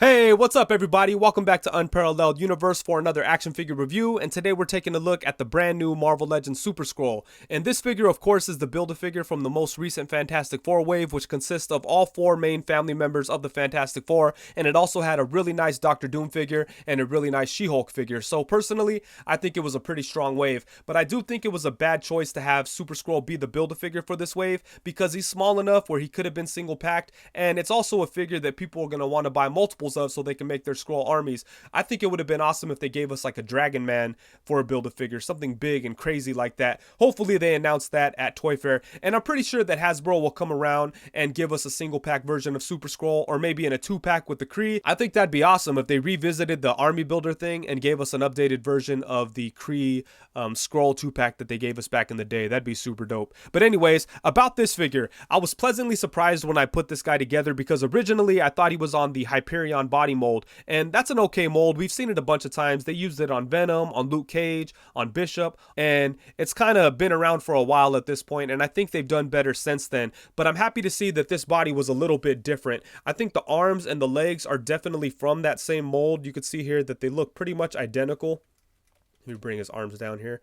Hey, what's up everybody? Welcome back to Unparalleled Universe for another action figure review, and today we're taking a look at the brand new Marvel Legends Super-Skrull. And this figure, of course, is the Build-A-Figure from the most recent Fantastic Four wave, which consists of all four main family members of the Fantastic Four, and it also had a really nice Doctor Doom figure and a really nice She-Hulk figure. So personally, I think it was a pretty strong wave, but I do think it was a bad choice to have Super-Skrull be the Build-A-Figure for this wave, because he's small enough where he could have been single-packed, and it's also a figure that people are going to want to buy multiple of so they can make their Skrull armies. I think it would have been awesome if they gave us like a Dragon Man for a Build-A-Figure, something big and crazy like that. Hopefully they announce that at Toy Fair, and I'm pretty sure that Hasbro will come around and give us a single pack version of Super-Skrull, or maybe in a 2-pack with the Kree. I think that'd be awesome if they revisited the army builder thing and gave us an updated version of the Kree Skrull 2-pack that they gave us back in the day. That'd be super dope. But anyways, about this figure, I was pleasantly surprised when I put this guy together, because originally I thought he was on the Hyperion body mold, and that's an okay mold. We've seen it a bunch of times. They used it on Venom, on Luke Cage, on Bishop, and it's kind of been around for a while at this point, and I think they've done better since then. But I'm happy to see that this body was a little bit different. I think the arms and the legs are definitely from that same mold. You can see here that they look pretty much identical. Let me bring his arms down here.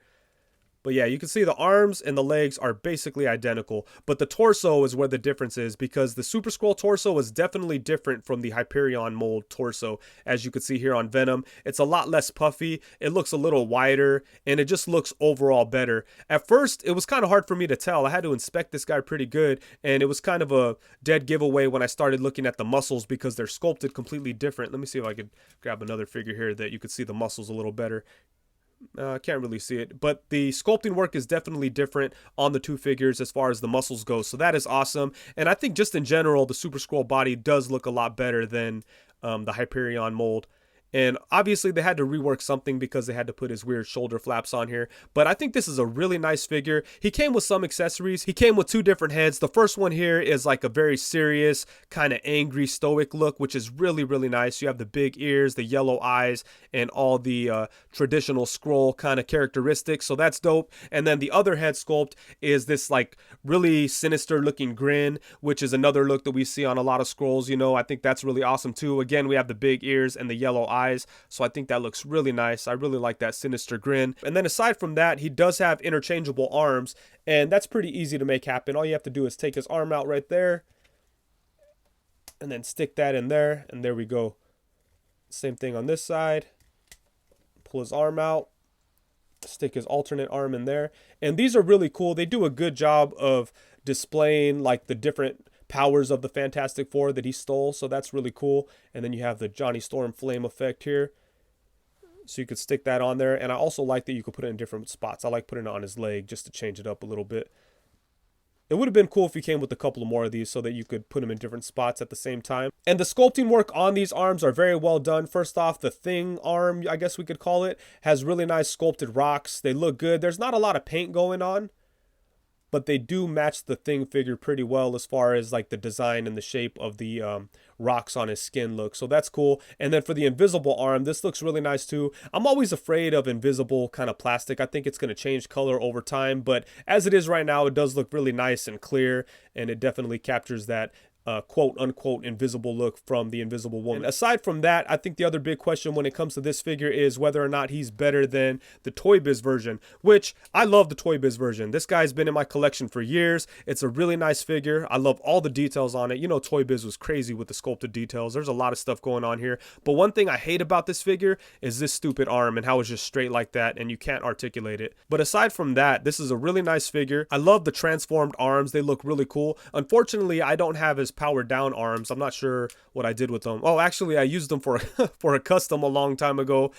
But yeah, you can see the arms and the legs are basically identical, but the torso is where the difference is, because the Super-Skrull torso is definitely different from the Hyperion mold torso. As you can see here on Venom, it's a lot less puffy, it looks a little wider, and it just looks overall better. At first, it was kind of hard for me to tell. I had to inspect this guy pretty good, and it was kind of a dead giveaway when I started looking at the muscles, because they're sculpted completely different. Let me see if I could grab another figure here that you could see the muscles a little better. I can't really see it, but the sculpting work is definitely different on the two figures as far as the muscles go, so that is awesome. And I think just in general, the Super-Skrull body does look a lot better than the Hyperion mold. And obviously they had to rework something because they had to put his weird shoulder flaps on here. But I think this is a really nice figure. He came with some accessories. He came with two different heads. The first one here is like a very serious, kind of angry, stoic look, which is really, really nice. You have the big ears, the yellow eyes, and all the traditional Skrull kind of characteristics. So that's dope. And then the other head sculpt is this like really sinister looking grin, which is another look that we see on a lot of Skrulls. You know, I think that's really awesome too. Again, we have the big ears and the yellow eyes. So I think that looks really nice. I really like that sinister grin. And then aside from that, he does have interchangeable arms, and that's pretty easy to make happen. All you have to do is take his arm out right there and then stick that in there, and there we go. Same thing on this side. Pull his arm out, stick his alternate arm in there, and these are really cool. They do a good job of displaying like the different powers of the Fantastic Four that he stole, so that's really cool. And then you have the Johnny Storm flame effect here, so you could stick that on there. And I also like that you could put it in different spots. I like putting it on his leg just to change it up a little bit. It would have been cool if he came with a couple more of these so that you could put them in different spots at the same time. And the sculpting work on these arms are very well done. First off, the Thing arm, I guess we could call it, has really nice sculpted rocks. They look good. There's not a lot of paint going on, but they do match the Thing figure pretty well as far as like the design and the shape of the rocks on his skin look. So that's cool. And then for the invisible arm, this looks really nice too. I'm always afraid of invisible kind of plastic. I think it's going to change color over time, but as it is right now, it does look really nice and clear, and it definitely captures that quote unquote invisible look from the Invisible Woman. Aside from that, I think the other big question when it comes to this figure is whether or not he's better than the Toybiz version, which I love the Toybiz version. This guy's been in my collection for years. It's a really nice figure. I love all the details on it. You know, Toybiz was crazy with the sculpted details. There's a lot of stuff going on here, but one thing I hate about this figure is this stupid arm and how it's just straight like that and you can't articulate it. But aside from that, this is a really nice figure. I love the transformed arms. They look really cool. Unfortunately, I don't have his powered down arms. I'm not sure what I did with them. Oh, actually, I used them for for a custom a long time ago.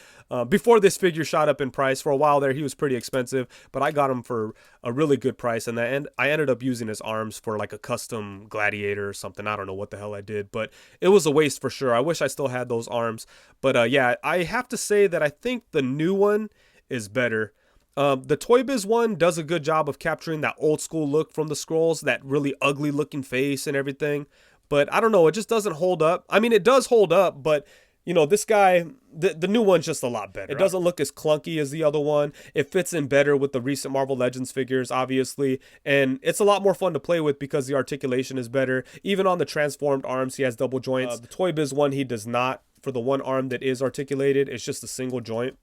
Before this figure shot up in price. For a while there, he was pretty expensive, but I got him for a really good price, and I ended up using his arms for like a custom Gladiator or something. I don't know what the hell I did, but it was a waste for sure. I wish I still had those arms. But yeah, I have to say that I think the new one is better. The Toybiz one does a good job of capturing that old school look from the Skrulls, that really ugly looking face and everything. But I don't know, it just doesn't hold up. I mean, it does hold up, but you know, this guy, the new one's just a lot better. It doesn't look as clunky as the other one. It fits in better with the recent Marvel Legends figures, obviously. And it's a lot more fun to play with because the articulation is better. Even on the transformed arms, he has double joints. The Toybiz one, he does not. for the one arm that is articulated, it's just a single joint.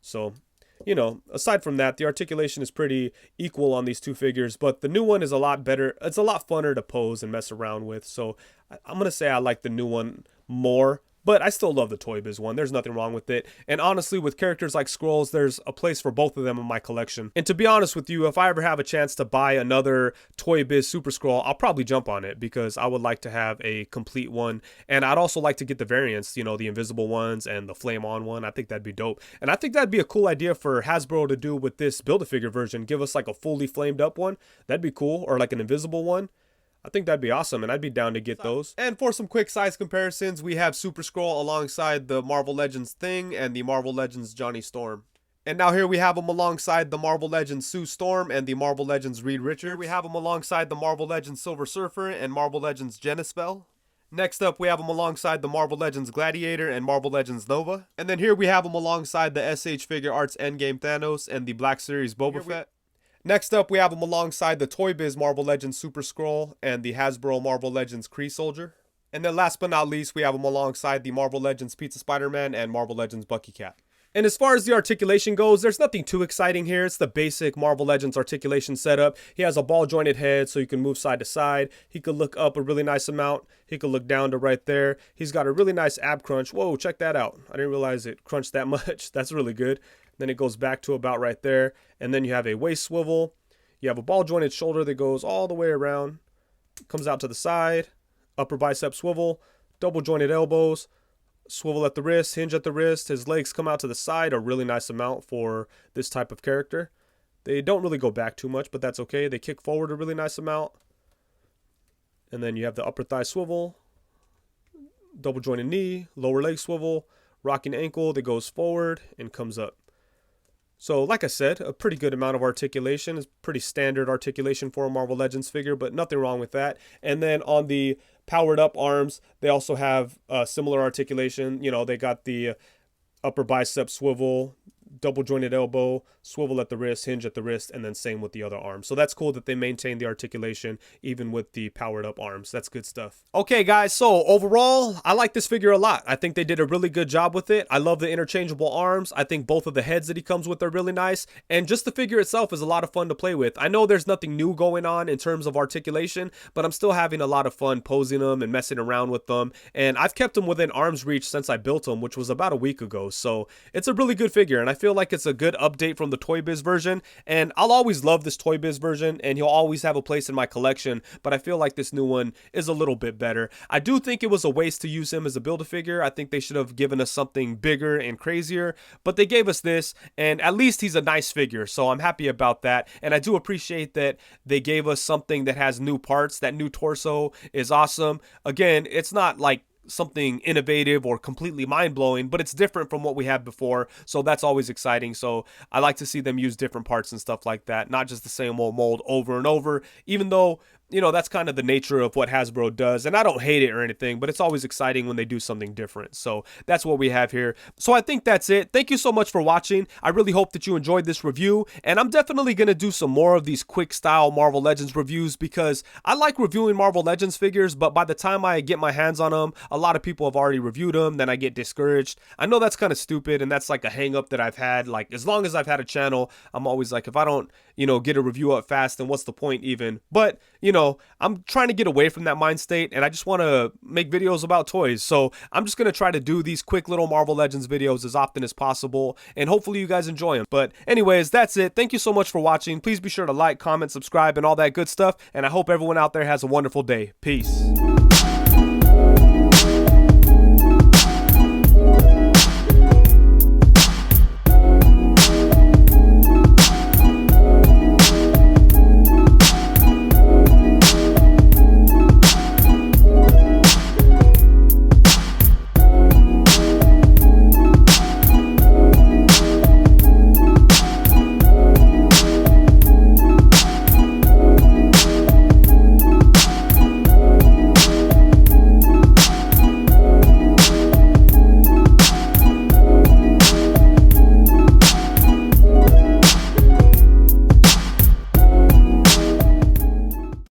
So, you know, aside from that, the articulation is pretty equal on these two figures, but the new one is a lot better. It's a lot funner to pose and mess around with. So I'm going to say I like the new one more. But I still love the Toybiz one. There's nothing wrong with it. And honestly, with characters like Skrulls, there's a place for both of them in my collection. And to be honest with you, if I ever have a chance to buy another Toybiz Super-Skrull, I'll probably jump on it because I would like to have a complete one. And I'd also like to get the variants, you know, the invisible ones and the flame-on one. I think that'd be dope. And I think that'd be a cool idea for Hasbro to do with this Build-A-Figure version. Give us like a fully flamed up one. That'd be cool. Or like an invisible one. I think that'd be awesome, and I'd be down to get those. And for some quick size comparisons, we have Super-Skrull alongside the Marvel Legends Thing and the Marvel Legends Johnny Storm. And now here we have them alongside the Marvel Legends Sue Storm and the Marvel Legends Reed Richards. Here we have them alongside the Marvel Legends Silver Surfer and Marvel Legends Genaspel. Next up, we have them alongside the Marvel Legends Gladiator and Marvel Legends Nova. And then here we have them alongside the SH Figure Arts Endgame Thanos and the Black Series Boba Fett. Next up, we have them alongside the Toybiz Marvel Legends Super-Skrull and the Hasbro Marvel Legends Kree Soldier. And then last but not least, we have them alongside the Marvel Legends Pizza Spider-Man and Marvel Legends Bucky Cat. And as far as the articulation goes, there's nothing too exciting here. It's the basic Marvel Legends articulation setup. He has a ball jointed head so you can move side to side. He could look up a really nice amount. He could look down to right there. He's got a really nice ab crunch. Whoa, check that out. I didn't realize it crunched that much. That's really good. Then it goes back to about right there. And then you have a waist swivel. You have a ball jointed shoulder that goes all the way around. Comes out to the side. Upper bicep swivel. Double jointed elbows. Swivel at the wrist. Hinge at the wrist. His legs come out to the side. A really nice amount for this type of character. They don't really go back too much, but that's okay. They kick forward a really nice amount. And then you have the upper thigh swivel. Double jointed knee. Lower leg swivel. Rocking ankle that goes forward and comes up. So, like I said, a pretty good amount of articulation. It's pretty standard articulation for a Marvel Legends figure, but nothing wrong with that. And then on the powered up arms, they also have similar articulation. You know, they got the upper bicep swivel, double jointed elbow, swivel at the wrist, hinge at the wrist, and then same with the other arm. So that's cool that they maintain the articulation even with the powered up arms. That's good stuff. Okay guys, so overall, I like this figure a lot. I think they did a really good job with it. I love the interchangeable arms. I think both of the heads that he comes with are really nice. And just the figure itself is a lot of fun to play with. I know there's nothing new going on in terms of articulation, but I'm still having a lot of fun posing them and messing around with them. And I've kept them within arm's reach since I built them, which was about a week ago. So it's a really good figure, and I feel like it's a good update from the Toybiz version. And I'll always love this Toybiz version, and he'll always have a place in my collection, but I feel like this new one is a little bit better. I do think it was a waste to use him as a Build-A-Figure. I think they should have given us something bigger and crazier, but they gave us this, and at least he's a nice figure, so I'm happy about that. And I do appreciate that they gave us something that has new parts. That new torso is awesome. Again, it's not like something innovative or completely mind-blowing, but it's different from what we had before, so that's always exciting. So I like to see them use different parts and stuff like that, not just the same old mold over and over, even though, you know, that's kind of the nature of what Hasbro does, and I don't hate it or anything, but it's always exciting when they do something different. So that's what we have here. So I think that's it. Thank you so much for watching. I really hope that you enjoyed this review, and I'm definitely going to do some more of these quick style Marvel Legends reviews because I like reviewing Marvel Legends figures, but by the time I get my hands on them, a lot of people have already reviewed them, then I get discouraged. I know that's kind of stupid, and that's like a hang up that I've had. Like, as long as I've had a channel, I'm always like, if I don't, you know, get a review up fast, then what's the point even? But, you know, I'm trying to get away from that mind state, and I just want to make videos about toys. So I'm just going to try to do these quick little Marvel Legends videos as often as possible, and hopefully you guys enjoy them. But anyways, that's it. Thank you so much for watching. Please be sure to like, comment, subscribe, and all that good stuff, and I hope everyone out there has a wonderful day. Peace.